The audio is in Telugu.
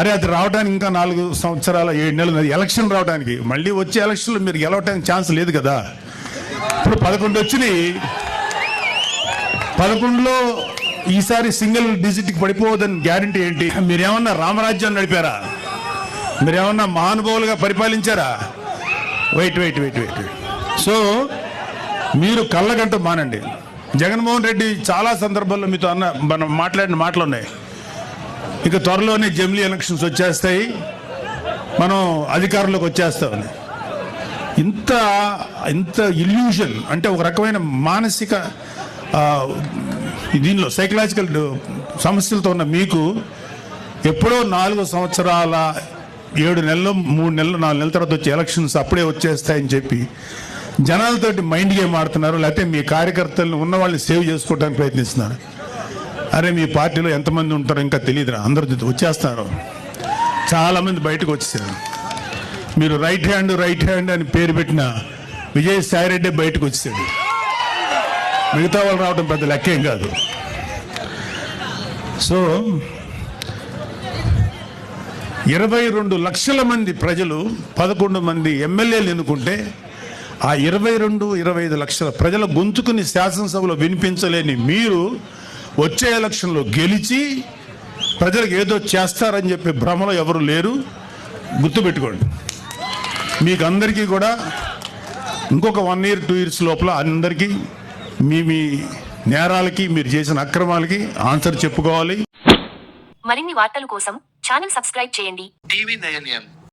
అరే అది రావడానికి ఇంకా 4 సంవత్సరాల 7 నెలలు ఎలక్షన్ రావడానికి, మళ్ళీ వచ్చే ఎలక్షన్లో మీరు గెలవడానికి ఛాన్స్ లేదు కదా. ఇప్పుడు 11 వచ్చినాయి, 11లో ఈసారి సింగిల్ డిజిట్కి పడిపోవద్దని గ్యారంటీ ఏంటి? మీరేమన్నా రామరాజ్యాన్ని నడిపారా? మీరేమన్నా మహానుభావులుగా పరిపాలించారా? వెయిట్. సో మీరు కళ్ళగంట మానండి. జగన్మోహన్ రెడ్డి చాలా సందర్భాల్లో మీతో మనం మాట్లాడిన మాటలు ఉన్నాయి. ఇక త్వరలోనే జమిలీ ఎలక్షన్స్ వచ్చేస్తాయి, మనం అధికారంలోకి వచ్చేస్తామని. ఇంత ఇల్యూషన్ అంటే ఒక రకమైన మానసిక దీనిలో సైకలాజికల్ సమస్యలతో ఉన్న మీకు ఎప్పుడో 4 సంవత్సరాల 7 నెలలు 3 నెలలు 4 నెలల తర్వాత వచ్చే ఎలక్షన్స్ అప్పుడే వచ్చేస్తాయని చెప్పి జనాలతోటి మైండ్ గేమ్ ఆడుతున్నారు. లేకపోతే మీ కార్యకర్తలను ఉన్న వాళ్ళని సేవ్ చేసుకోవడానికి ప్రయత్నిస్తున్నారు. అరే మీ పార్టీలో ఎంతమంది ఉంటారో ఇంకా తెలియదురా, అందరూ వచ్చేస్తున్నారు, చాలామంది బయటకు వచ్చేసారు. మీరు రైట్ హ్యాండ్ అని పేరు పెట్టిన విజయసాయి రెడ్డి బయటకు వచ్చేసాడు. మిగతా వాళ్ళు రావడం పెద్ద లెక్కేం కాదు. సో 22 లక్షల మంది ప్రజలు 11 మంది ఎమ్మెల్యేలు ఎన్నుకుంటే ఆ 22-25 లక్షల ప్రజల గొంతుకుని శాసనసభలో వినిపించలేని మీరు వచ్చే ఎలక్షన్లో గెలిచి ప్రజలకు ఏదో చేస్తారని చెప్పి భ్రమలో ఎవరు లేరు. గుర్తుపెట్టుకోండి. మీకు అందరికీ కూడా ఇంకొక 1 year 2 years లోపల అందరికీ మీ నేరాలకి, మీరు చేసిన అక్రమాలకి ఆన్సర్ చెప్పుకోవాలి. మరిన్ని వార్తల కోసం ఛానల్ సబ్స్క్రైబ్ చేయండి. TV9M